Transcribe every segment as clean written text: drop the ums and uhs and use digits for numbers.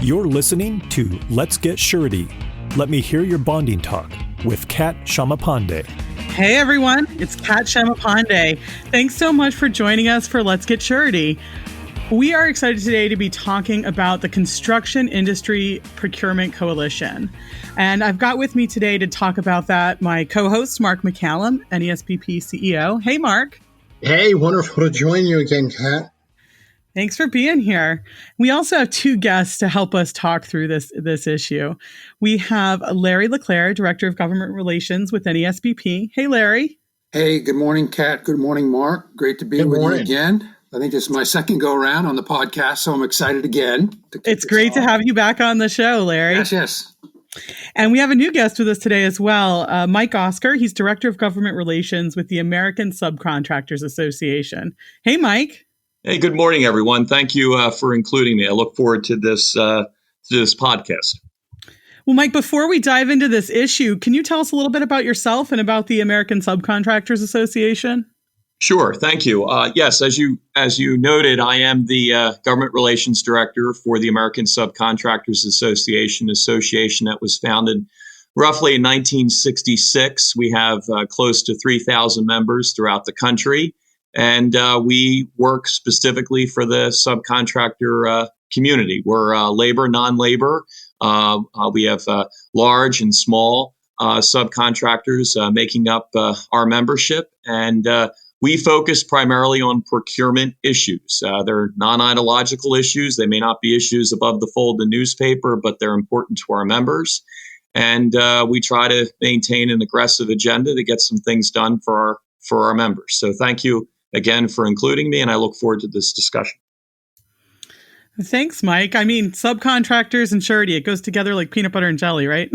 You're listening to Let's Get Surety. Let me hear your bonding talk with Kat Shamapande. Hey everyone, it's Kat Shamapande. Thanks so much for joining us for Let's Get Surety. We are excited today to be talking about the Construction Industry Procurement Coalition. And I've got with me today to talk about that my co-host, Mark McCallum, NASBP CEO. Hey, Mark. Hey, wonderful to join you again, Kat. Thanks for being here. We also have two guests to help us talk through this issue. We have Larry Leclerc, Director of Government Relations with NASBP. Hey, Larry. Hey, good morning, Kat. Good morning, Mark. Great to be with you again. I think this is my second go around on the podcast, so I'm excited again. It's great to have you back on the show, Larry. Yes. And we have a new guest with us today as well, Mike Oscar. He's Director of Government Relations with the American Subcontractors Association. Hey, Mike. Hey, good morning, everyone. Thank you for including me. I look forward to this podcast. Well, Mike, before we dive into this issue, can you tell us a little bit about yourself and about the American Subcontractors Association? Sure. Thank you. Yes, as you noted, I am the Government Relations Director for the American Subcontractors Association that was founded roughly in 1966. We have close to 3,000 members throughout the country. And we work specifically for the subcontractor community. We're labor, non-labor. We have large and small subcontractors making up our membership. And we focus primarily on procurement issues. They're non-ideological issues. They may not be issues above the fold in the newspaper, but they're important to our members. And we try to maintain an aggressive agenda to get some things done for our members. So thank you again for including me, and I look forward to this discussion. Thanks, Mike. I mean, subcontractors and surety, it goes together like peanut butter and jelly, right?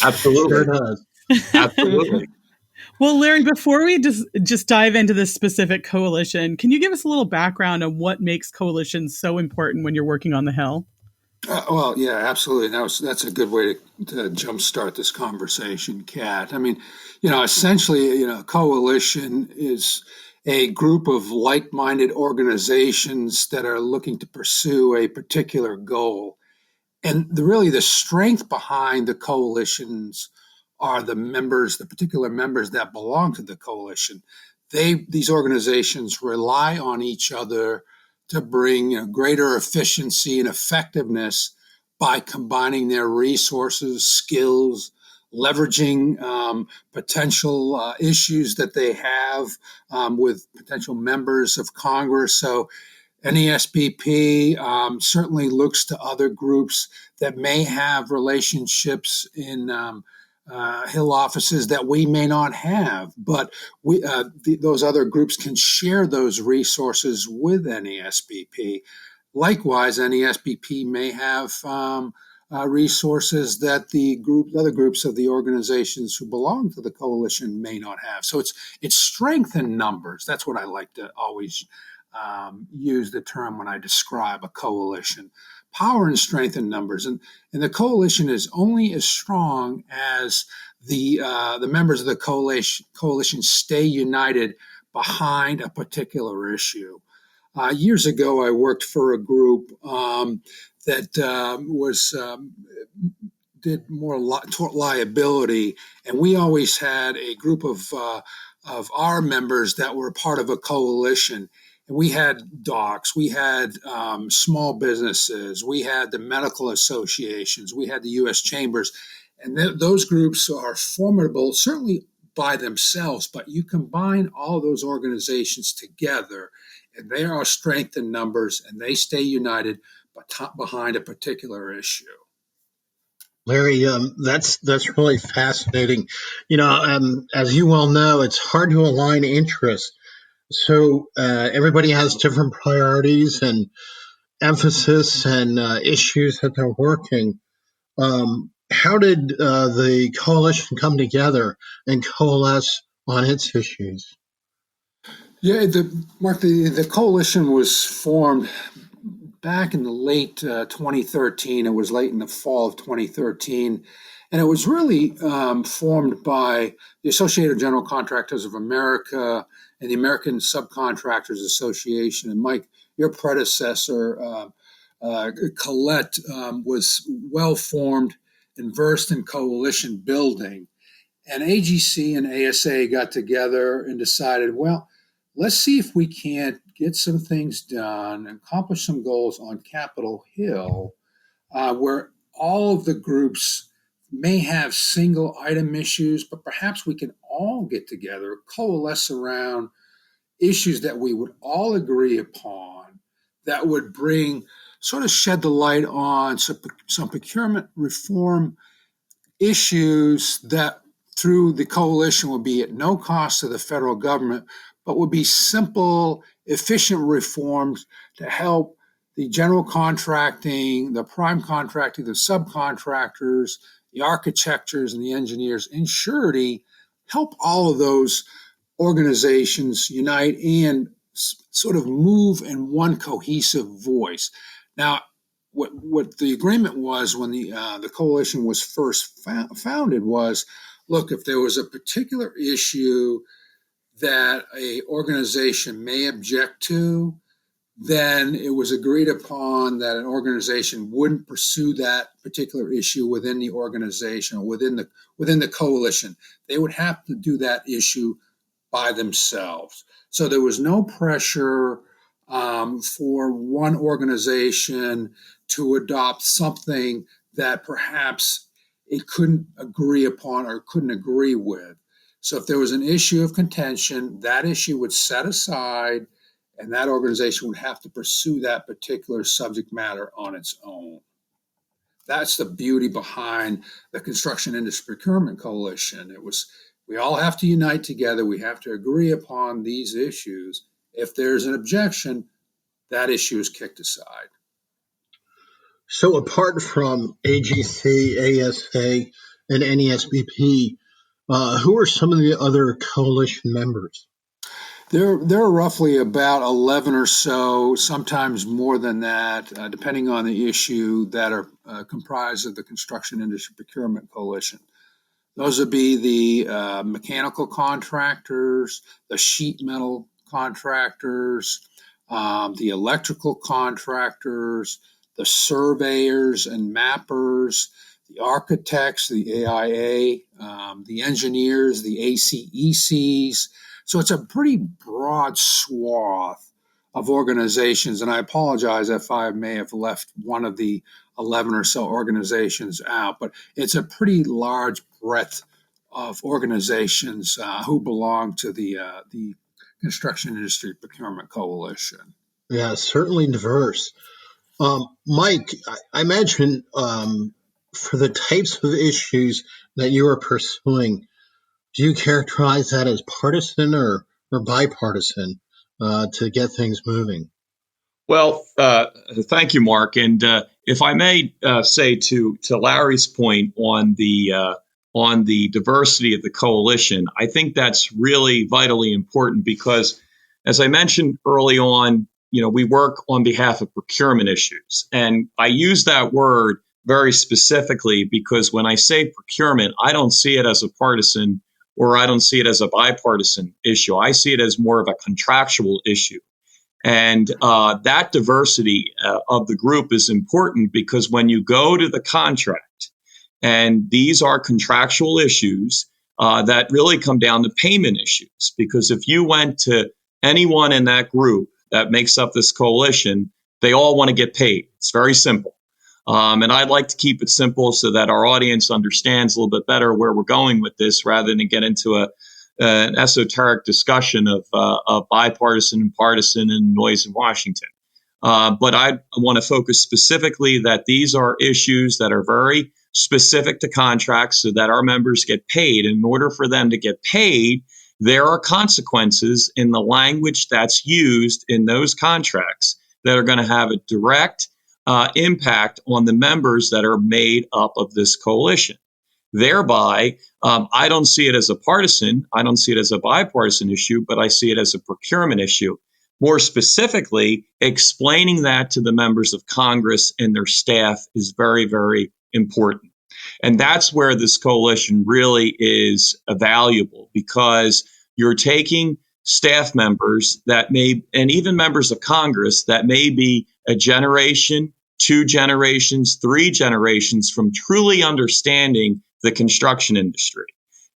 Absolutely. Sure does. Absolutely. Well, Larry, before we just dive into this specific coalition, can you give us a little background on what makes coalitions so important when you're working on the Hill? Well, yeah, absolutely. That's a good way to jumpstart this conversation, Kat. I mean, essentially, a coalition is a group of like-minded organizations that are looking to pursue a particular goal. And the strength behind the coalitions are the particular members that belong to the coalition. These organizations rely on each other to bring greater efficiency and effectiveness by combining their resources, skills, leveraging potential issues that they have with potential members of Congress. So NASBP certainly looks to other groups that may have relationships in Hill offices that we may not have, but those other groups can share those resources with NASBP. Likewise, NASBP may have resources that other groups of the organizations who belong to the coalition may not have. So it's strength in numbers. That's what I like to always use the term when I describe a coalition. Power and strength in numbers, and the coalition is only as strong as the members of the coalition stay united behind a particular issue. Years ago, I worked for a group that did more tort liability, and we always had a group of our members that were part of a coalition. And we had docs, we had small businesses, we had the medical associations, we had the U.S. chambers, and those groups are formidable, certainly by themselves, but you combine all those organizations together, and they are strength in numbers, and they stay united behind a particular issue. Larry, that's really fascinating. As you well know, it's hard to align interests. So everybody has different priorities and emphasis and issues that they're working. How did the coalition come together and coalesce on its issues? Yeah, the coalition was formed back in the late 2013. It was late in the fall of 2013. And it was really formed by the Associated General Contractors of America and the American Subcontractors Association. And Mike, your predecessor Colette was well formed and versed in coalition building. And AGC and ASA got together and decided, well, let's see if we can't get some things done and accomplish some goals on Capitol Hill, where all of the groups may have single item issues, but perhaps we can all get together, coalesce around issues that we would all agree upon that would sort of shed the light on some procurement reform issues that through the coalition would be at no cost to the federal government, but would be simple, efficient reforms to help the general contracting, the prime contracting, the subcontractors, the architects and the engineers, and surety, help all of those organizations unite and sort of move in one cohesive voice. Now, what the agreement was when the coalition was first founded was, look, if there was a particular issue that a organization may object to, then it was agreed upon that an organization wouldn't pursue that particular issue within the organization or within the coalition. They would have to do that issue by themselves. So there was no pressure for one organization to adopt something that perhaps it couldn't agree upon or couldn't agree with. So if there was an issue of contention, that issue would set aside and that organization would have to pursue that particular subject matter on its own. That's the beauty behind the Construction Industry Procurement Coalition. We all have to unite together. We have to agree upon these issues. If there's an objection, that issue is kicked aside. So apart from AGC, ASA, and NASBP, who are some of the other coalition members? There are roughly about 11 or so, sometimes more than that, depending on the issue, that are comprised of the Construction Industry Procurement Coalition. Those would be the mechanical contractors, the sheet metal contractors, the electrical contractors, the surveyors and mappers, the architects, the AIA, the engineers, the ACECs. So it's a pretty broad swath of organizations, and I apologize if I may have left one of the 11 or so organizations out, but it's a pretty large breadth of organizations who belong to the Construction Industry Procurement Coalition. Yeah, certainly diverse. Mike, I imagine for the types of issues that you are pursuing, do you characterize that as partisan or bipartisan to get things moving? Well, thank you, Mark. And if I may say to Larry's point on the diversity of the coalition, I think that's really vitally important because, as I mentioned early on, we work on behalf of procurement issues. And I use that word very specifically because when I say procurement, I don't see it as a partisan or I don't see it as a bipartisan issue. I see it as more of a contractual issue. And that diversity of the group is important because when you go to the contract, and these are contractual issues that really come down to payment issues, because if you went to anyone in that group that makes up this coalition, they all want to get paid. It's very simple. And I'd like to keep it simple so that our audience understands a little bit better where we're going with this rather than get into an esoteric discussion of bipartisan and partisan and noise in Washington. But I want to focus specifically that these are issues that are very specific to contracts so that our members get paid. And in order for them to get paid, there are consequences in the language that's used in those contracts that are going to have a direct impact on the members that are made up of this coalition. Thereby, I don't see it as a partisan, I don't see it as a bipartisan issue, but I see it as a procurement issue. More specifically, explaining that to the members of Congress and their staff is very, very important. And that's where this coalition really is valuable because you're taking staff members that may, and even members of Congress that may be a generation 2 generations, 3 generations from truly understanding the construction industry.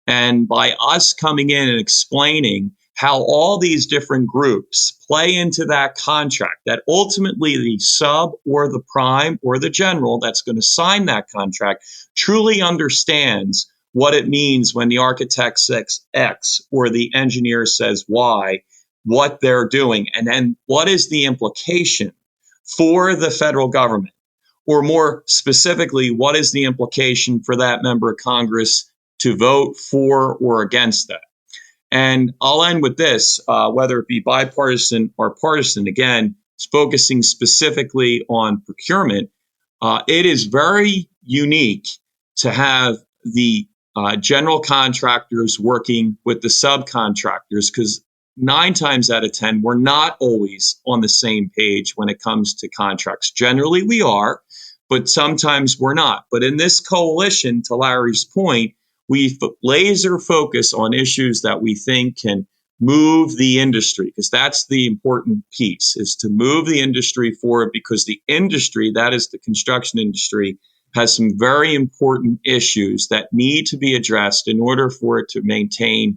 And by us coming in and explaining how all these different groups play into that contract, that ultimately the sub or the prime or the general that's going to sign that contract truly understands what it means when the architect says X or the engineer says Y, what they're doing, and then what is the implication for the federal government, or more specifically, what is the implication for that member of Congress to vote for or against that. And I'll end with this, whether it be bipartisan or partisan, again, it's focusing specifically on procurement. It is very unique to have the general contractors working with the subcontractors, because 9 times out of 10, we're not always on the same page when it comes to contracts. Generally, we are, but sometimes we're not. But in this coalition, to Larry's point, we laser focus on issues that we think can move the industry, because that's the important piece, is to move the industry forward, because the industry, that is the construction industry, has some very important issues that need to be addressed in order for it to maintain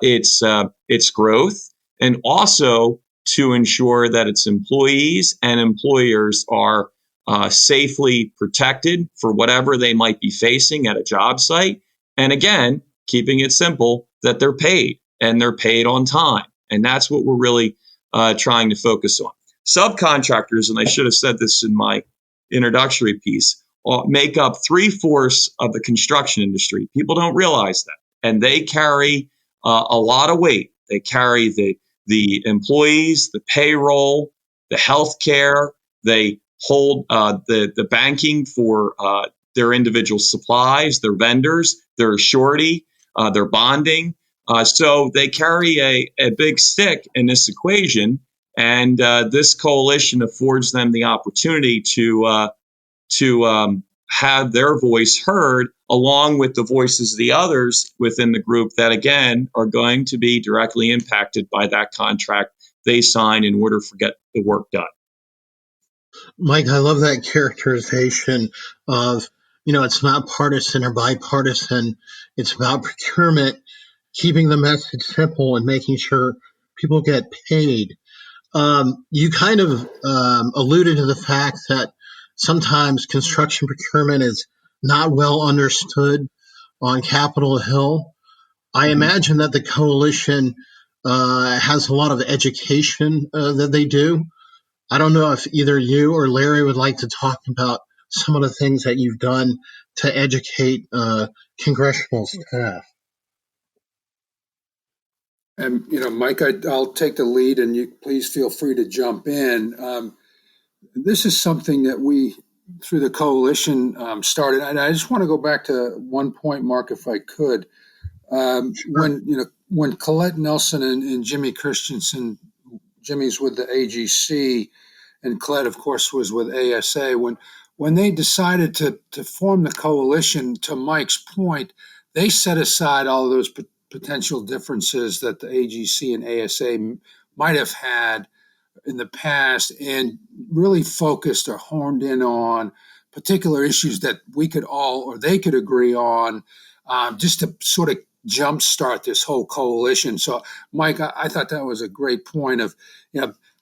its growth, and also to ensure that its employees and employers are safely protected for whatever they might be facing at a job site. And again, keeping it simple, that they're paid and they're paid on time. And that's what we're really trying to focus on. Subcontractors, and I should have said this in my introductory piece, make up 3/4 of the construction industry. People don't realize that. And they carry a lot of weight. They carry the employees, the payroll, the health care. They hold the banking for their individual supplies, their vendors, their surety, their bonding. So they carry a big stick in this equation. And this coalition affords them the opportunity to have their voice heard, along with the voices of the others within the group that, again, are going to be directly impacted by that contract they sign in order to get the work done. Mike, I love that characterization of, it's not partisan or bipartisan. It's about procurement, keeping the message simple and making sure people get paid. You kind of alluded to the fact that sometimes construction procurement is not well understood on Capitol Hill. I imagine that the coalition has a lot of education that they do. I don't know if either you or Larry would like to talk about some of the things that you've done to educate congressional staff. And, Mike, I'll take the lead, and you please feel free to jump in. This is something that we, through the coalition, started. And I just want to go back to one point, Mark, if I could. When Colette Nelson and Jimmy Christensen, Jimmy's with the AGC, and Colette, of course, was with ASA. When they decided to form the coalition, to Mike's point, they set aside all of those potential differences that the AGC and ASA might have had in the past, and really focused or honed in on particular issues that we could all, or they could agree on, just to sort of jumpstart this whole coalition. So, Mike, I thought that was a great point of,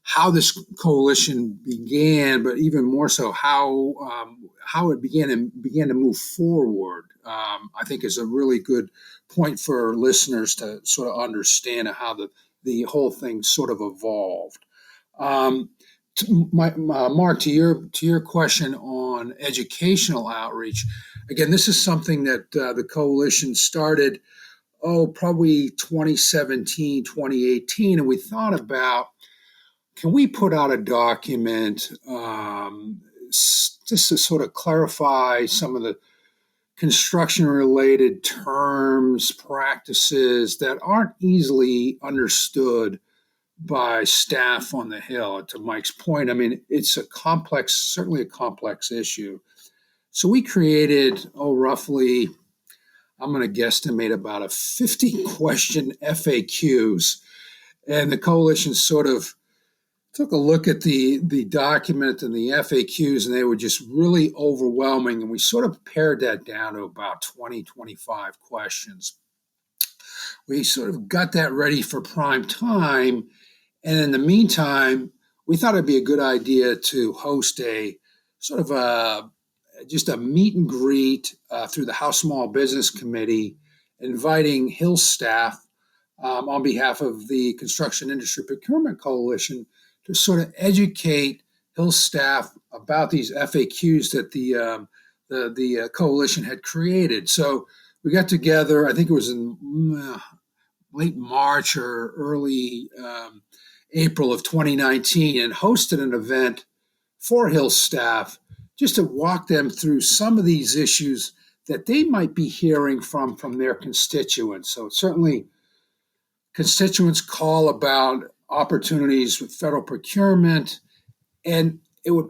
how this coalition began, but even more so how it began to move forward. I think is a really good point for listeners to sort of understand how the whole thing sort of evolved. Mark, to your question on educational outreach, again, this is something that the coalition started, probably 2017, 2018, and we thought about, can we put out a document just to sort of clarify some of the construction-related terms, practices that aren't easily understood by staff on the Hill? To Mike's point, I mean, it's certainly a complex issue. So we created, roughly, I'm going to guesstimate about a 50-question FAQs, and the coalition sort of took a look at the document and the FAQs, and they were just really overwhelming. And we sort of pared that down to about 20, 25 questions. We sort of got that ready for prime time. And in the meantime, we thought it'd be a good idea to host a sort of just a meet and greet through the House Small Business Committee, inviting Hill staff on behalf of the Construction Industry Procurement Coalition to sort of educate Hill staff about these FAQs that the coalition had created. So we got together, I think it was in late March or early April of 2019, and hosted an event for Hill staff just to walk them through some of these issues that they might be hearing from their constituents. So certainly constituents call about opportunities with federal procurement, and it would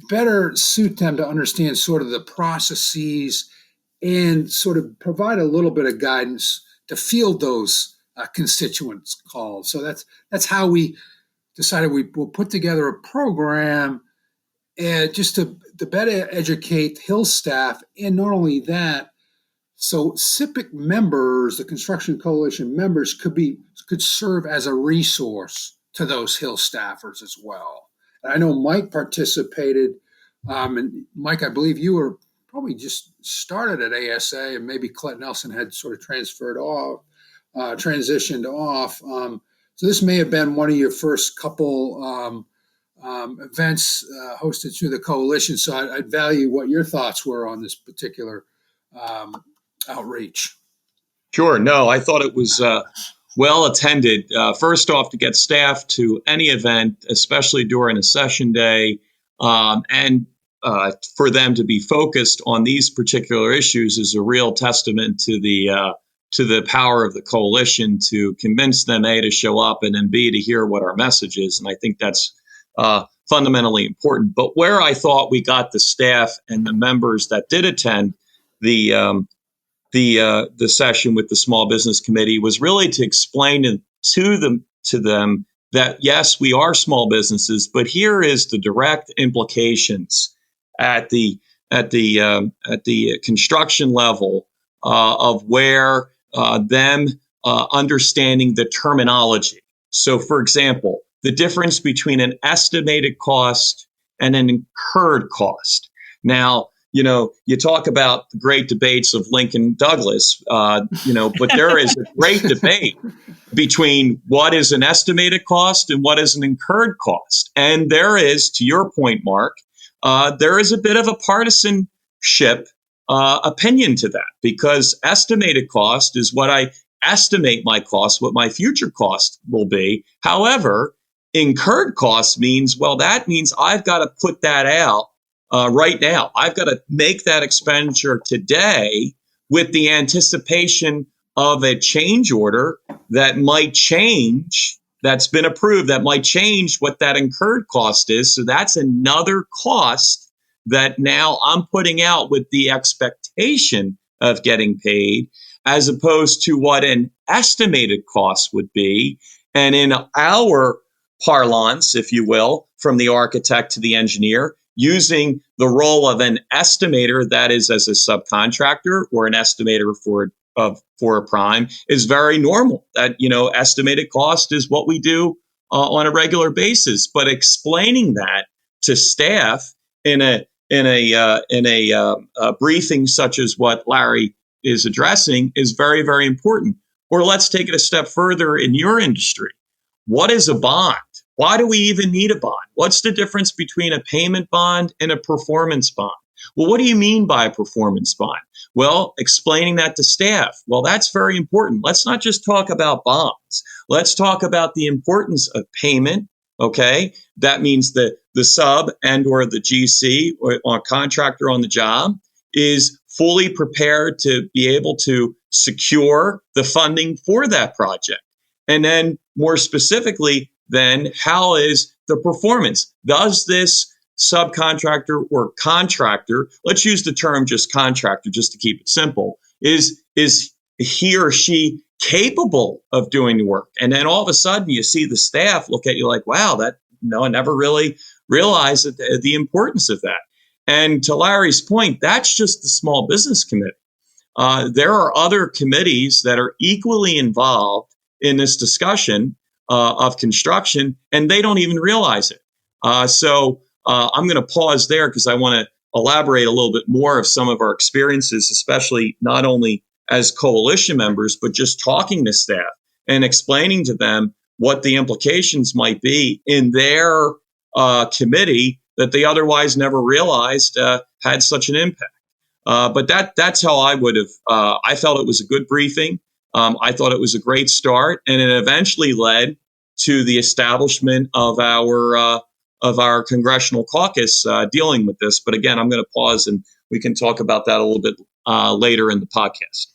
better suit them to understand sort of the processes and sort of provide a little bit of guidance to field those constituents calls. So that's how we decided we will put together a program just to better educate Hill staff. And not only that, so CIPC members, the Construction Coalition members, could serve as a resource to those Hill staffers as well. And I know Mike participated, and Mike, I believe you were probably just started at ASA, and maybe Clint Nelson had sort of transitioned off. So this may have been one of your first couple events hosted through the coalition. So I'd value what your thoughts were on this particular outreach. Sure. No, I thought it was well attended. First off, to get staff to any event, especially during a session day, and for them to be focused on these particular issues is a real testament to the power of the coalition to convince them, A, to show up, and then B, to hear what our message is. And I think that's fundamentally important. But where I thought we got the staff and the members that did attend the session with the Small Business Committee was really to explain to them that, yes, we are small businesses, but here is the direct implications at the construction level of where them understanding the terminology. So, for example, the difference between an estimated cost and an incurred cost. Now, you talk about the great debates of Lincoln Douglas, but there is a great debate between what is an estimated cost and what is an incurred cost. And there is, to your point, Mark, there is a bit of a partisanship opinion to that, because estimated cost is what I estimate my cost, what my future cost will be. However, incurred cost means, that means I've got to put that out right now. I've got to make that expenditure today with the anticipation of a change order that might change, that's been approved, that might change what that incurred cost is. So that's another cost that now I'm putting out with the expectation of getting paid, as opposed to what an estimated cost would be. And in our parlance, if you will, from the architect to the engineer, using the role of an estimator, that is as a subcontractor, or an estimator for a prime, is very normal. That, estimated cost is what we do on a regular basis. But explaining that to staff in a briefing such as what Larry is addressing is very, very important. Or let's take it a step further in your industry. What is a bond? Why do we even need a bond? What's the difference between a payment bond and a performance bond? Well, what do you mean by a performance bond? Well, explaining that to staff. Well, that's very important. Let's not just talk about bonds. Let's talk about the importance of payment. Okay, that means that the sub and or the GC or contractor on the job is fully prepared to be able to secure the funding for that project. And then more specifically, then how is the performance? Does this subcontractor or contractor, let's use the term just contractor just to keep it simple, is he or she capable of doing the work? And then all of a sudden you see the staff look at you like, wow, never really realized the importance of that. And to Larry's point, that's just the Small Business Committee. There are other committees that are equally involved in this discussion of construction, and they don't even realize it. So I'm going to pause there because I want to elaborate a little bit more of some of our experiences, especially not only as coalition members, but just talking to staff and explaining to them what the implications might be in their committee that they otherwise never realized had such an impact. But that's how I would have. I felt it was a good briefing. I thought it was a great start, and it eventually led to the establishment of our congressional caucus dealing with this. But again, I'm going to pause, and we can talk about that a little bit later in the podcast.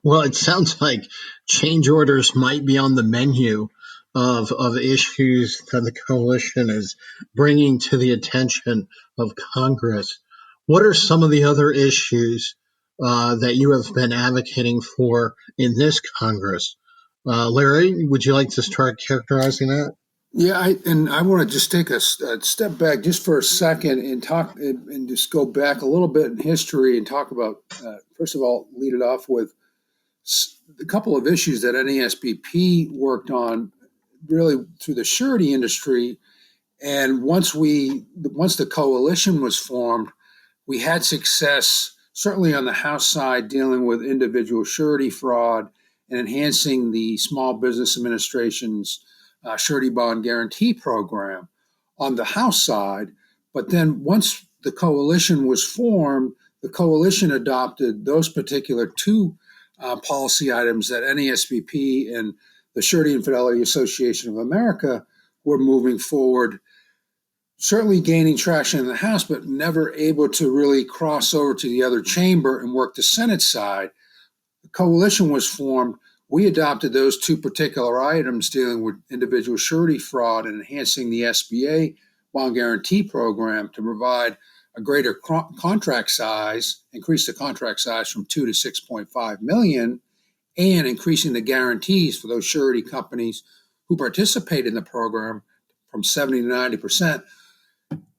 Well, it sounds like change orders might be on the menu of issues that the coalition is bringing to the attention of Congress. What are some of the other issues that you have been advocating for in this Congress? Larry, would you like to start characterizing that? Yeah, I want to just take a step back just for a second and talk and just go back a little bit in history and talk about, first of all, lead it off with a couple of issues that NASBP worked on really through the surety industry. And once the coalition was formed, we had success, certainly on the House side, dealing with individual surety fraud and enhancing the Small Business Administration's surety bond guarantee program on the House side. But then once the coalition was formed, the coalition adopted those particular two policy items that NASBP and the Surety and Fidelity Association of America were moving forward, certainly gaining traction in the House, but never able to really cross over to the other chamber and work the Senate side. The coalition was formed. We adopted those two particular items dealing with individual surety fraud and enhancing the SBA bond guarantee program to provide a greater contract size, increase the contract size from 2 to 6.5 million, and increasing the guarantees for those surety companies who participate in the program from 70 to 90%.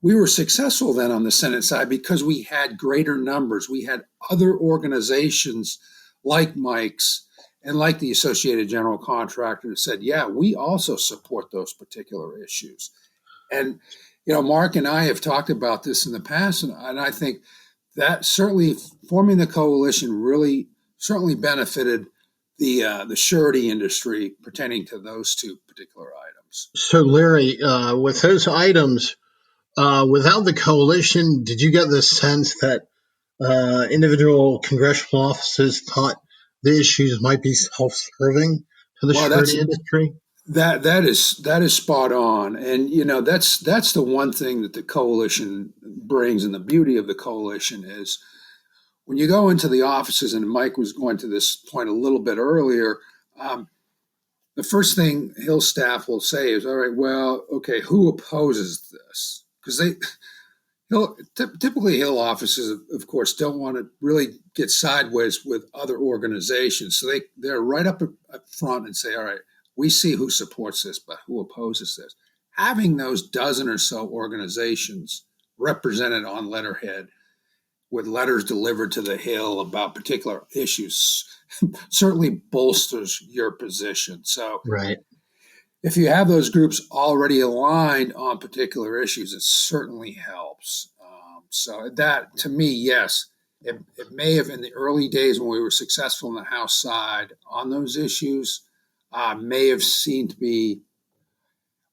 We were successful then on the Senate side because we had greater numbers. We had other organizations like Mike's and like the Associated General Contractor that said, yeah, we also support those particular issues. And, Mark and I have talked about this in the past, and I think that certainly forming the coalition really certainly benefited the surety industry pertaining to those two particular items. So, Larry, with those items, without the coalition, did you get the sense that individual congressional offices thought the issues might be self-serving to the surety industry? That is spot on, and that's the one thing that the coalition brings, and the beauty of the coalition is when you go into the offices. And Mike was going to this point a little bit earlier. The first thing Hill staff will say is, "All right, well, okay, who opposes this?" Because typically Hill offices, of course, don't want to really get sideways with other organizations, so they're right up front and say, "All right, we see who supports this, but who opposes this?" Having those dozen or so organizations represented on letterhead with letters delivered to the Hill about particular issues certainly bolsters your position. So right. If you have those groups already aligned on particular issues, it certainly helps. So that, to me, yes, it may have in the early days when we were successful on the House side on those issues, may have seemed to be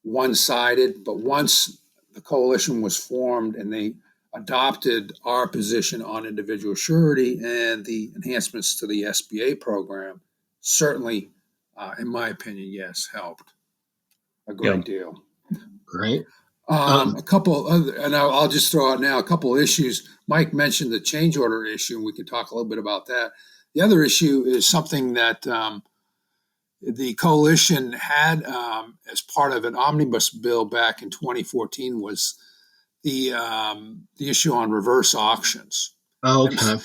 one-sided, but once the coalition was formed and they adopted our position on individual surety and the enhancements to the SBA program, certainly, in my opinion, yes, helped a great deal. Great. A couple other, and I'll just throw out now a couple of issues. Mike mentioned the change order issue, and we could talk a little bit about that. The other issue is something that the coalition had as part of an omnibus bill back in 2014 was the issue on reverse auctions. Oh, okay.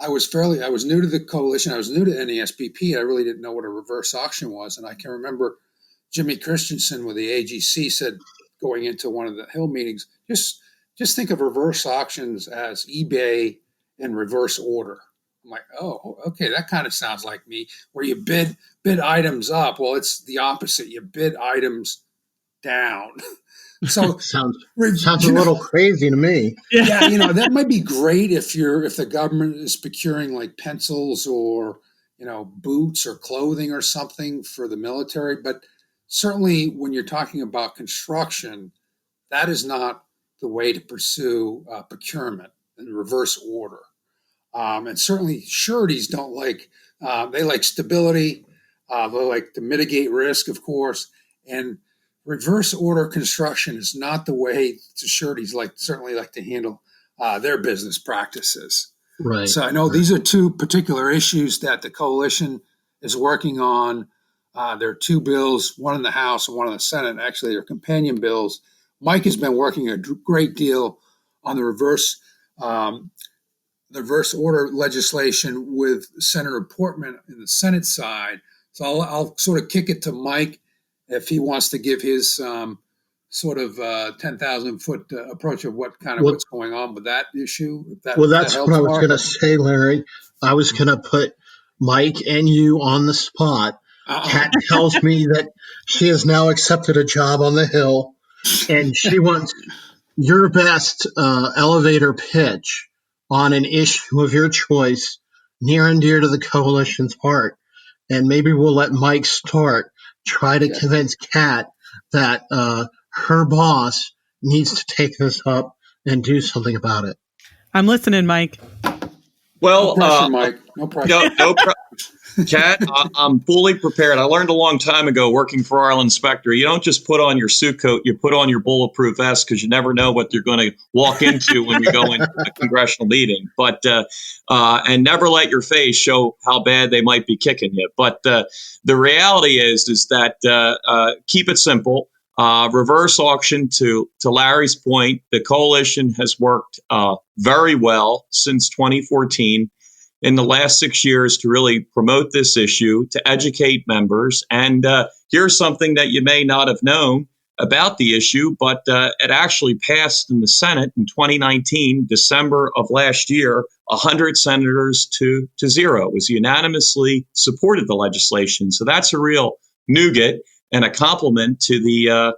I was new to the coalition. I was new to NASBP. I really didn't know what a reverse auction was, and I can remember Jimmy Christensen with the AGC said going into one of the Hill meetings, just think of reverse auctions as eBay in reverse order. I'm like, oh, okay, that kind of sounds like me, where you bid items up. Well, it's the opposite. You bid items down. So sounds a little crazy to me. Yeah, that might be great if the government is procuring like pencils or boots or clothing or something for the military, but certainly when you're talking about construction, that is not the way to pursue procurement in reverse order. And certainly sureties don't like, they like stability, they like to mitigate risk, of course, and reverse order construction is not the way sureties certainly like to handle their business practices. Right. So I know these are two particular issues that the coalition is working on. There are two bills, one in the House and one in the Senate. Actually, they're companion bills. Mike has been working a great deal on the reverse order legislation with Senator Portman in the Senate side. So I'll sort of kick it to Mike if he wants to give his sort of 10,000-foot approach of what's going on with that issue. That's what I was going to say, Larry. I was going to put Mike and you on the spot. Kat tells me that she has now accepted a job on the Hill, and she wants your best elevator pitch on an issue of your choice, near and dear to the coalition's heart. And maybe we'll let Mike start. Try to convince Kat that her boss needs to take this up and do something about it. I'm listening, Mike. Well, no pressure, Mike. No pressure. Kat, I'm fully prepared. I learned a long time ago working for our inspector, you don't just put on your suit coat, you put on your bulletproof vest because you never know what you're going to walk into when you go into a congressional meeting. But and never let your face show how bad they might be kicking you. But the reality is that keep it simple. Reverse auction, to Larry's point, the coalition has worked very well since 2014 in the last 6 years to really promote this issue, to educate members. And here's something that you may not have known about the issue, but it actually passed in the Senate in 2019, December of last year, 100 senators to 0. It was unanimously supported the legislation. So that's a real nougat and a compliment to the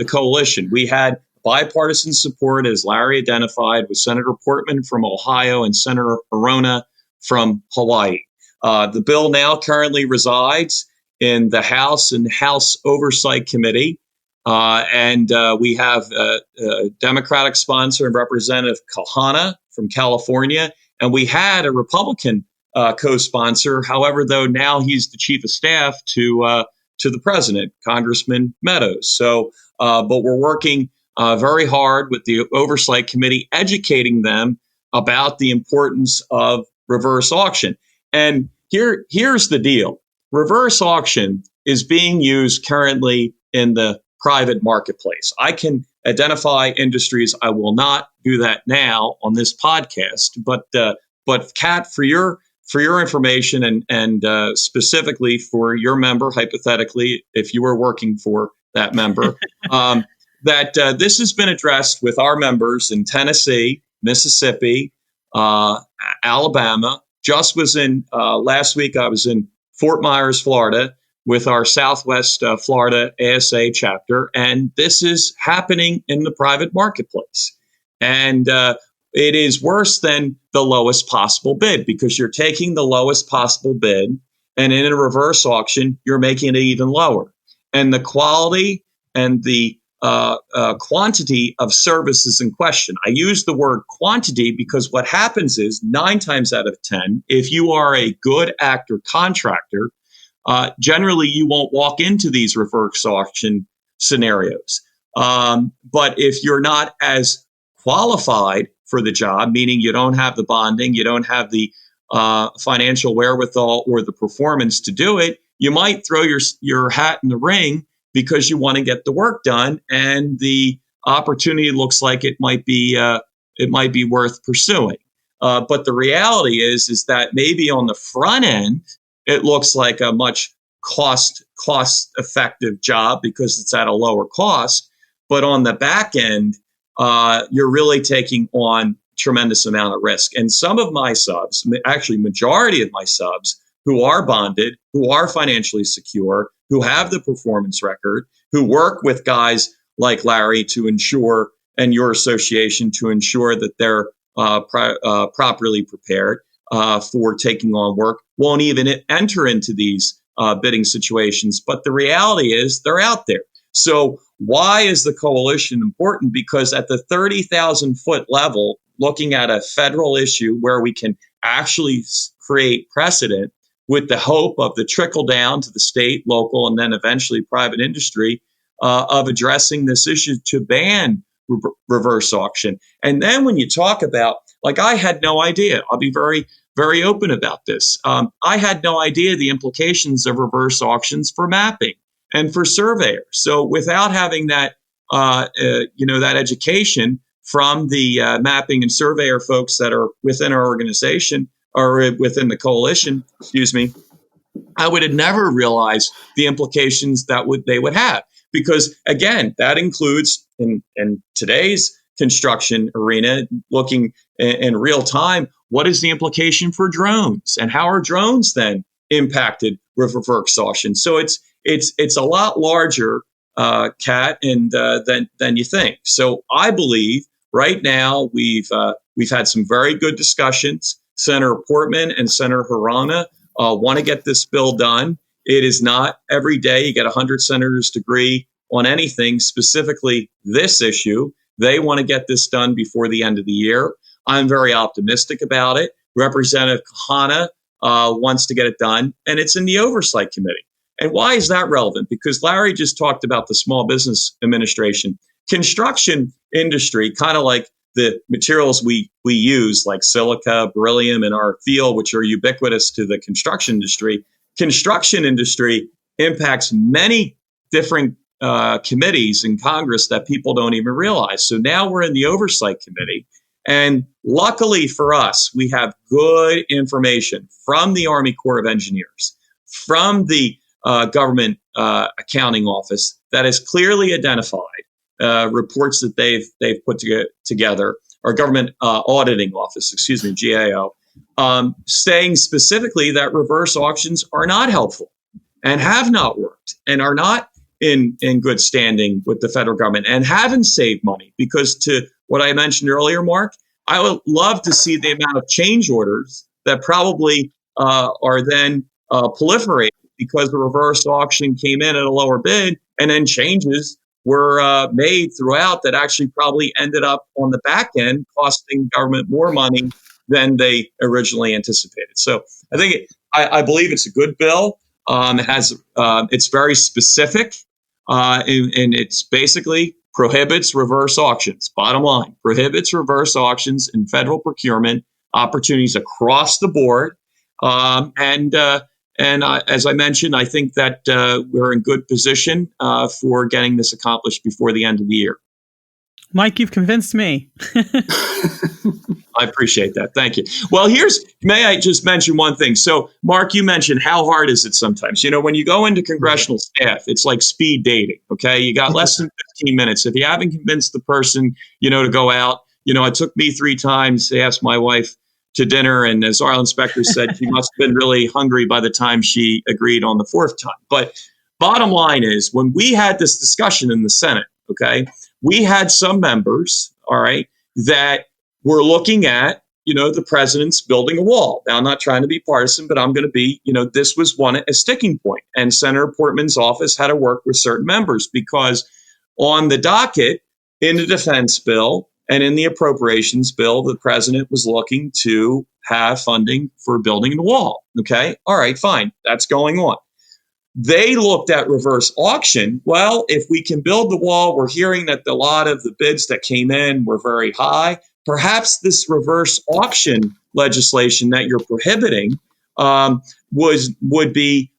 coalition. We had bipartisan support, as Larry identified, with Senator Portman from Ohio and Senator Arona from Hawaii. The bill now currently resides in the House and House Oversight Committee, and we have a Democratic sponsor and Representative Kahana from California, and we had a Republican co-sponsor. However, though, now he's the chief of staff to the president, Congressman Meadows. So, but we're working very hard with the Oversight Committee, educating them about the importance of reverse auction. And here's the deal. Reverse auction is being used currently in the private marketplace. I can identify industries. I will not do that now on this podcast, but Kat, for your information and specifically for your member, hypothetically, if you were working for that member, that this has been addressed with our members in Tennessee, Mississippi, Alabama. Just was in last week, I was in Fort Myers, Florida, with our Southwest Florida ASA chapter. And this is happening in the private marketplace. And it is worse than the lowest possible bid because you're taking the lowest possible bid and in a reverse auction, you're making it even lower. And the quality and the quantity of services in question. I use the word quantity because what happens is 9 times out of 10, if you are a good actor contractor, generally you won't walk into these reverse auction scenarios. But if you're not as qualified for the job, meaning you don't have the bonding, you don't have the financial wherewithal or the performance to do it, you might throw your hat in the ring because you want to get the work done, and the opportunity looks like it might be worth pursuing. But the reality is that maybe on the front end, it looks like a much cost effective job because it's at a lower cost. But on the back end, you're really taking on tremendous amount of risk. And some of my subs, actually majority of my subs, who are bonded, who are financially secure, who have the performance record, who work with guys like Larry to ensure, and your association to ensure that they're properly prepared for taking on work, won't even enter into these bidding situations. But the reality is they're out there. So why is the coalition important? Because at the 30,000 foot level, looking at a federal issue where we can actually create precedent with the hope of the trickle down to the state, local, and then eventually private industry of addressing this issue to ban reverse auction. And then when you talk about, like, I had no idea, I'll be very, very open about this. I had no idea the implications of reverse auctions for mapping and for surveyors. So without having that, that education from the mapping and surveyor folks that are within our organization or within the coalition, I would have never realized the implications that they would have. Because again, that includes in today's construction arena, looking in real time, what is the implication for drones, and how are drones then impacted with reverse auction? So it's a lot larger, Kat, and than you think. So I believe right now we've had some very good discussions. Senator Portman and Senator Harana want to get this bill done. It is not every day you get 100 senators to agree on anything, specifically this issue. They want to get this done before the end of the year. I'm very optimistic about it. Representative Kahana wants to get it done, and it's in the Oversight Committee. And why is that relevant? Because Larry just talked about the Small Business Administration. Construction industry, kind of like the materials we use, like silica, beryllium in our field, which are ubiquitous to the construction industry impacts many different committees in Congress that people don't even realize. So now we're in the Oversight Committee. And luckily for us, we have good information from the Army Corps of Engineers, from the Government Accounting Office that has clearly identified reports that they've put together, or Government Auditing Office, GAO, saying specifically that reverse auctions are not helpful and have not worked and are not in good standing with the federal government and haven't saved money. Because to what I mentioned earlier, Mark, I would love to see the amount of change orders that probably are then proliferated because the reverse auction came in at a lower bid, and then changes were made throughout that actually probably ended up on the back end costing government more money than they originally anticipated. So I think I believe it's a good bill. It's very specific, and it's basically prohibits reverse auctions. Bottom line, prohibits reverse auctions in federal procurement opportunities across the board. And as I mentioned, I think that we're in good position for getting this accomplished before the end of the year. Mike, you've convinced me. I appreciate that. Thank you. Well, may I just mention one thing? So, Mark, you mentioned how hard is it sometimes? When you go into congressional staff, it's like speed dating, okay? You got less than 15 minutes. If you haven't convinced the person, to go out, it took me 3 times to ask my wife to dinner. And as our inspector said, she must have been really hungry by the time she agreed on the 4th time. But bottom line is, when we had this discussion in the Senate, okay, we had some members, all right, that were looking at, the president's building a wall. Now, I'm not trying to be partisan, but I'm going to be, this was a sticking point. And Senator Portman's office had to work with certain members because on the docket in the defense bill and in the appropriations bill, the president was looking to have funding for building the wall. Okay. All right, fine. That's going on. They looked at reverse auction. Well, if we can build the wall, we're hearing that a lot of the bids that came in were very high. Perhaps this reverse auction legislation that you're prohibiting would be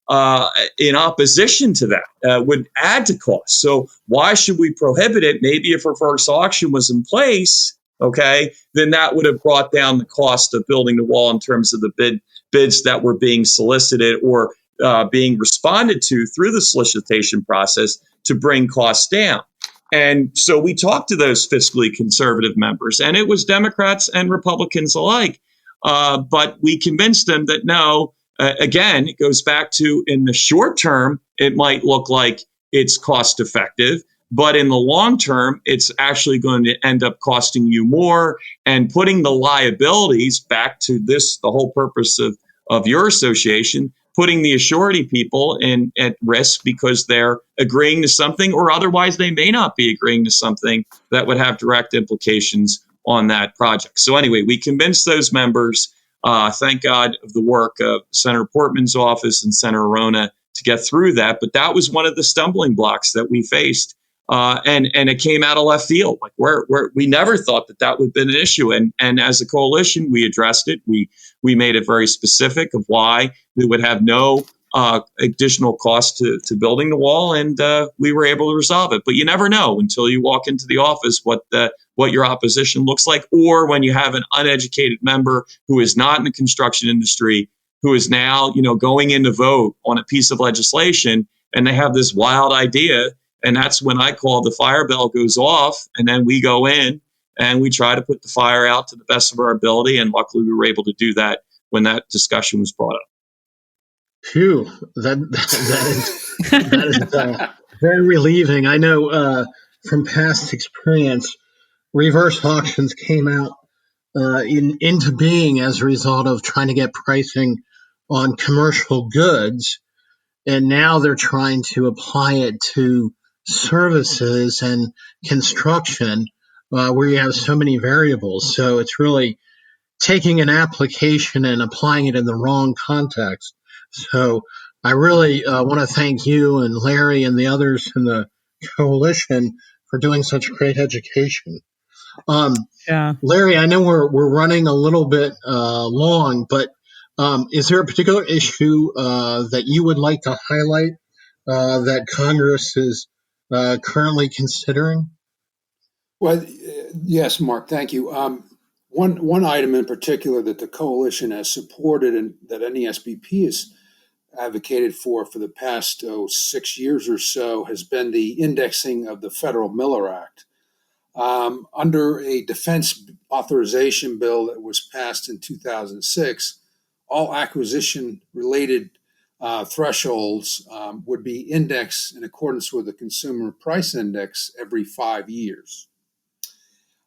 in opposition to that, would add to costs. So why should we prohibit it? Maybe if reverse auction was in place, okay, then that would have brought down the cost of building the wall in terms of the bids that were being solicited, or being responded to through the solicitation process to bring costs down. And so we talked to those fiscally conservative members, and it was Democrats and Republicans alike. But we convinced them that no, again, it goes back to in the short term, it might look like it's cost effective, but in the long term, it's actually going to end up costing you more and putting the liabilities back to this, the whole purpose of your association, putting the assurity people at risk because they're agreeing to something, or otherwise they may not be agreeing to something that would have direct implications on that project. So anyway, we convinced those members, thank God, of the work of Senator Portman's office and Senator Arona to get through that. But that was one of the stumbling blocks that we faced. And it came out of left field. Like we never thought that would have been an issue. And as a coalition, we addressed it. We made it very specific of why we would have no additional cost to building the wall, and we were able to resolve it. But you never know until you walk into the office what your opposition looks like, or when you have an uneducated member who is not in the construction industry, who is now going in to vote on a piece of legislation, and they have this wild idea. And that's when I call the fire bell goes off, and then we go in and we try to put the fire out to the best of our ability. And luckily, we were able to do that when that discussion was brought up. Phew, that is very relieving. I know from past experience, reverse auctions came out into being as a result of trying to get pricing on commercial goods, and now they're trying to apply it to services and construction where you have so many variables. So it's really taking an application and applying it in the wrong context. So I really want to thank you and Larry and the others in the coalition for doing such great education. Yeah. Larry, I know we're running a little bit long, but is there a particular issue that you would like to highlight that Congress is currently considering? Well, yes, Mark, thank you. One item in particular that the coalition has supported and that NASBP has advocated for the past 6 years or so has been the indexing of the federal Miller Act. Under a defense authorization bill that was passed in 2006, all acquisition-related thresholds would be indexed in accordance with the Consumer Price Index every 5 years.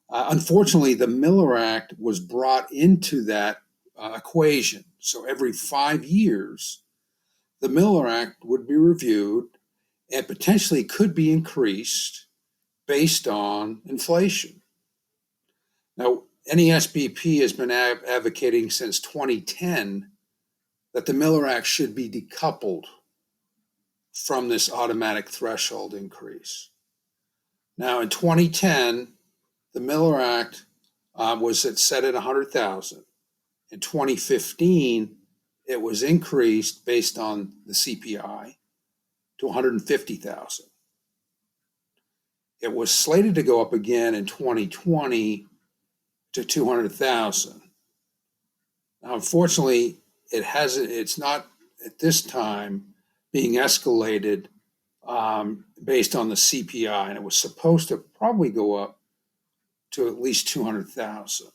Unfortunately, the Miller Act was brought into that equation. So every 5 years, the Miller Act would be reviewed and potentially could be increased based on inflation. Now, NASBP has been advocating since 2010 that the Miller Act should be decoupled from this automatic threshold increase. Now, in 2010, the Miller Act was set at 100,000. In 2015, it was increased based on the CPI to 150,000. It was slated to go up again in 2020 to 200,000. Now, unfortunately, it's not at this time being escalated based on the CPI, and it was supposed to probably go up to at least 200,000.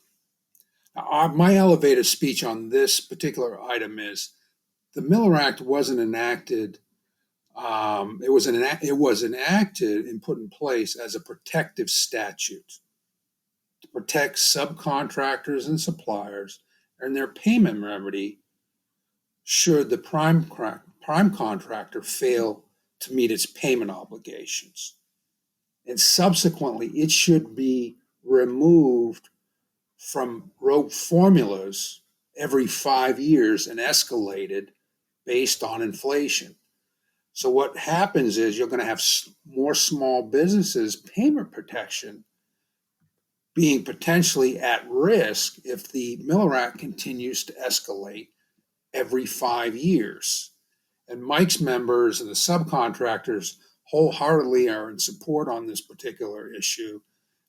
Now, my elevator speech on this particular item is the Miller Act wasn't enacted. It was enacted and put in place as a protective statute to protect subcontractors and suppliers and their payment remedy should the prime contractor fail to meet its payment obligations. And subsequently, it should be removed from rote formulas every 5 years and escalated based on inflation. So what happens is you're going to have more small businesses' payment protection being potentially at risk if the Miller Act continues to escalate every 5 years. And Mike's members and the subcontractors wholeheartedly are in support on this particular issue.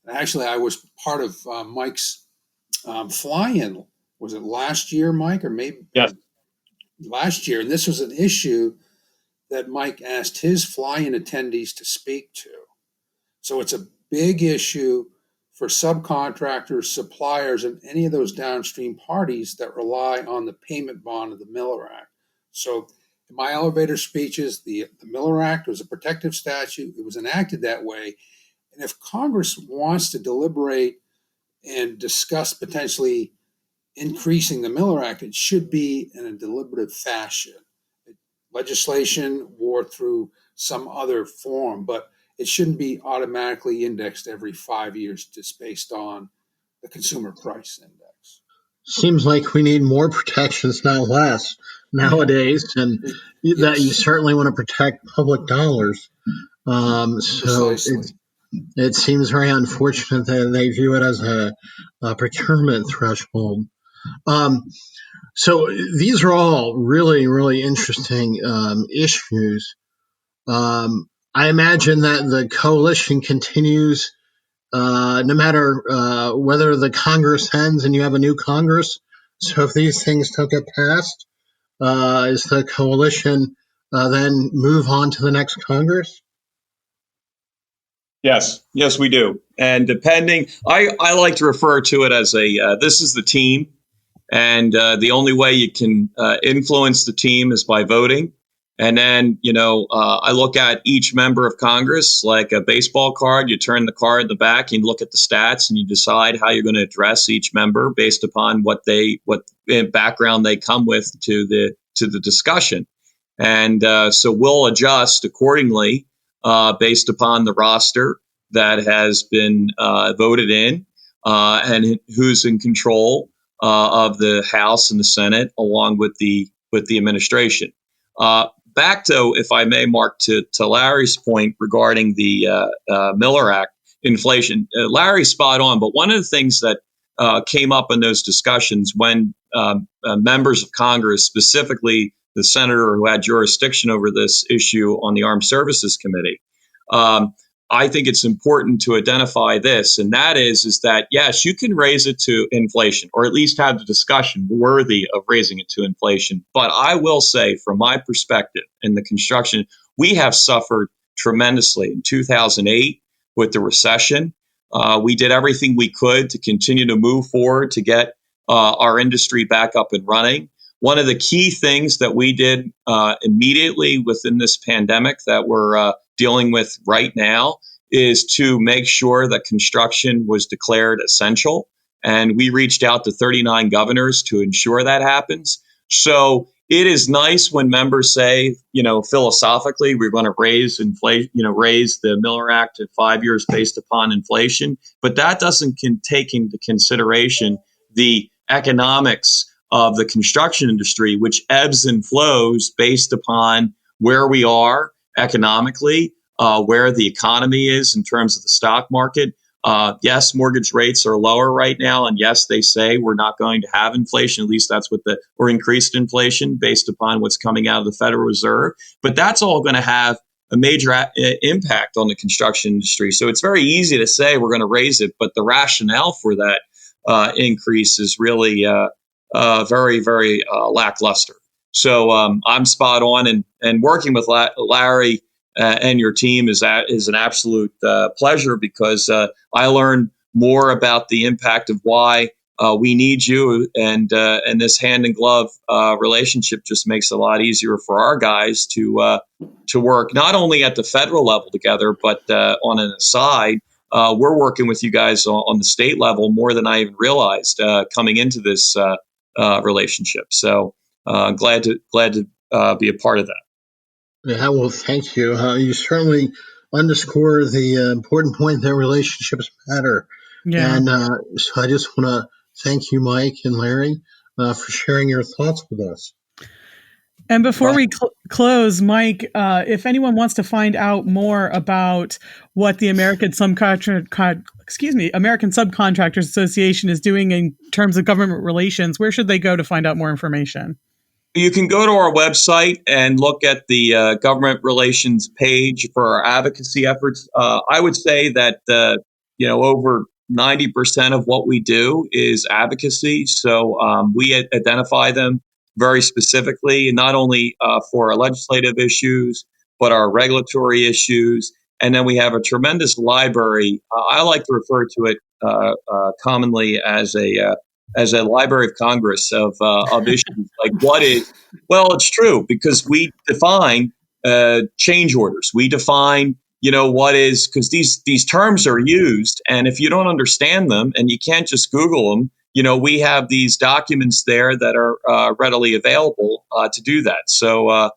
And actually, I was part of Mike's fly-in. Was it last year, Mike, or maybe? Yes. last year, and this was an issue that Mike asked his fly-in attendees to speak to. So it's a big issue for subcontractors, suppliers, and any of those downstream parties that rely on the payment bond of the Miller Act. So in my elevator speeches, the Miller Act was a protective statute. It was enacted that way. And if Congress wants to deliberate and discuss potentially increasing the Miller Act, it should be in a deliberative fashion. Legislation or through some other form, but it shouldn't be automatically indexed every 5 years just based on the consumer price index. Seems like we need more protections, not less, nowadays, and that you certainly want to protect public dollars. So it seems very unfortunate that they view it as a procurement threshold. So these are all really, really interesting issues. I imagine that the coalition continues no matter whether the Congress ends and you have a new Congress. So if these things don't get passed, is the coalition then move on to the next Congress? Yes, we do. And depending, I like to refer to it as this is the team. And the only way you can influence the team is by voting. And then, I look at each member of Congress like a baseball card. You turn the card in the back, you look at the stats, and you decide how you're going to address each member based upon what background they come with to the discussion. And so we'll adjust accordingly based upon the roster that has been voted in and who's in control of the House and the Senate, along with the administration. Back to, if I may, Mark, to Larry's point regarding the Miller Act inflation. Larry's spot on, but one of the things that came up in those discussions when members of Congress, specifically the senator who had jurisdiction over this issue on the Armed Services Committee, I think it's important to identify this, and that is that, yes, you can raise it to inflation, or at least have the discussion worthy of raising it to inflation. But I will say, from my perspective in the construction, we have suffered tremendously in 2008 with the recession. We did everything we could to continue to move forward to get our industry back up and running. One of the key things that we did immediately within this pandemic that we're dealing with right now is to make sure that construction was declared essential. And we reached out to 39 governors to ensure that happens. So it is nice when members say, philosophically, we're going to raise inflation, raise the Miller Act at 5 years based upon inflation. But that doesn't take into consideration the economics of the construction industry, which ebbs and flows based upon where we are economically, where the economy is in terms of the stock market. Yes, mortgage rates are lower right now. And yes, they say we're not going to have inflation. At least that's or increased inflation based upon what's coming out of the Federal Reserve. But that's all going to have a major impact on the construction industry. So it's very easy to say we're going to raise it, but the rationale for that increase is really very, very lackluster. So I'm spot on, and working with Larry and your team is an absolute pleasure, because I learned more about the impact of why we need you, and this hand in glove relationship just makes it a lot easier for our guys to work not only at the federal level together, but on an aside, we're working with you guys on the state level more than I even realized coming into this relationship. So glad to be a part of that. Yeah, well, thank you. You certainly underscore the important point that relationships matter. Yeah. And so I just want to thank you, Mike and Larry, for sharing your thoughts with us. And before we close, Mike, if anyone wants to find out more about what the American Subcontractors Association is doing in terms of government relations, where should they go to find out more information? You can go to our website and look at the government relations page for our advocacy efforts. I would say that over 90% of what we do is advocacy. So we identify them very specifically, not only for our legislative issues, but our regulatory issues. And then we have a tremendous library. I like to refer to it commonly as a Library of Congress of issues. Like what is, well, it's true because we define change orders. We define, what is, because these terms are used, and if you don't understand them and you can't just Google them, we have these documents there that are readily available to do that. So,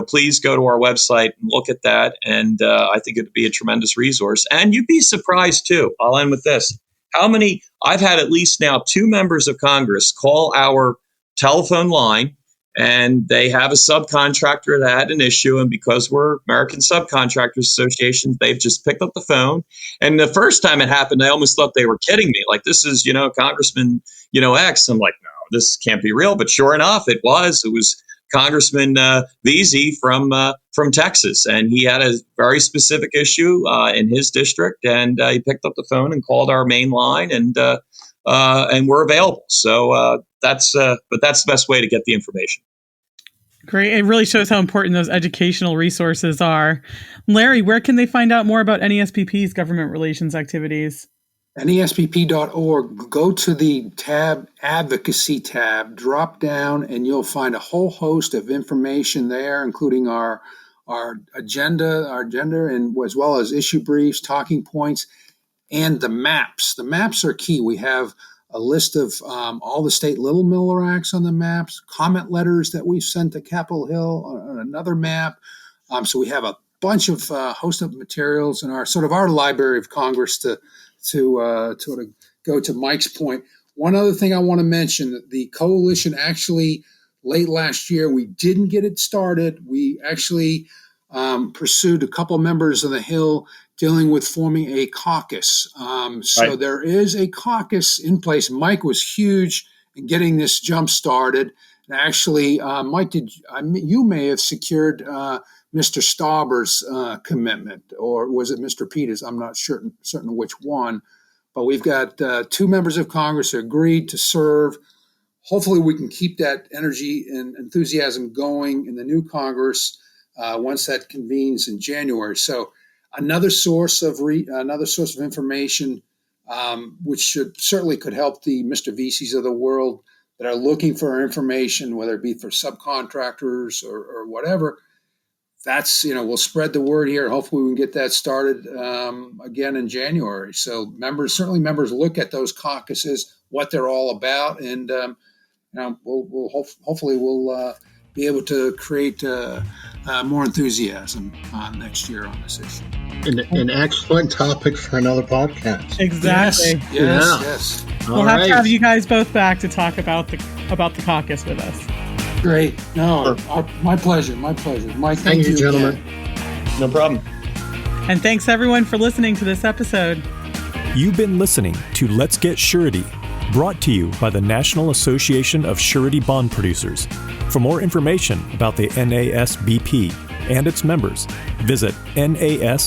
please go to our website and look at that. And I think it'd be a tremendous resource. And you'd be surprised too. I'll end with this. I've had at least now 2 members of Congress call our telephone line, and they have a subcontractor that had an issue. And because we're American Subcontractors Association, they've just picked up the phone. And the first time it happened, I almost thought they were kidding me. Like, this is, Congressman, X. I'm like, no, this can't be real. But sure enough, it was Congressman Veazey from Texas, and he had a very specific issue in his district, and he picked up the phone and called our main line, and we're available. So that's the best way to get the information. Great. It really shows how important those educational resources are. Larry, where can they find out more about NASBP's government relations activities? NASBP.org, go to the tab, Advocacy tab, drop down, and you'll find a whole host of information there, including our agenda, and as well as issue briefs, talking points, and the maps. The maps are key. We have a list of all the state Little Miller Acts on the maps, comment letters that we've sent to Capitol Hill on another map. So we have a bunch of host of materials in our Library of Congress to go to Mike's point. One other thing I want to mention, the coalition actually late last year, we didn't get it started. We actually pursued a couple members of the Hill dealing with forming a caucus. So right. There is a caucus in place. Mike was huge in getting this jump started. And actually, Mike, you may have secured Mr. Stauber's commitment, or was it Mr. Peters? I'm not certain which one. But we've got 2 members of Congress who agreed to serve. Hopefully, we can keep that energy and enthusiasm going in the new Congress once that convenes in January. So, another source of information, which certainly could help the Mr. VCs of the world that are looking for information, whether it be for subcontractors or whatever. That's, we'll spread the word here. Hopefully we can get that started again in January. So members look at those caucuses, what they're all about, and hopefully we'll be able to create more enthusiasm next year on this issue. An excellent topic for another podcast. Exactly. Yes. We'll have to have you guys both back to talk about the caucus with us. Great. No, my pleasure. Mike, thank you, gentlemen. No problem. And thanks, everyone, for listening to this episode. You've been listening to Let's Get Surety, brought to you by the National Association of Surety Bond Producers. For more information about the NASBP and its members, visit nasbp.org.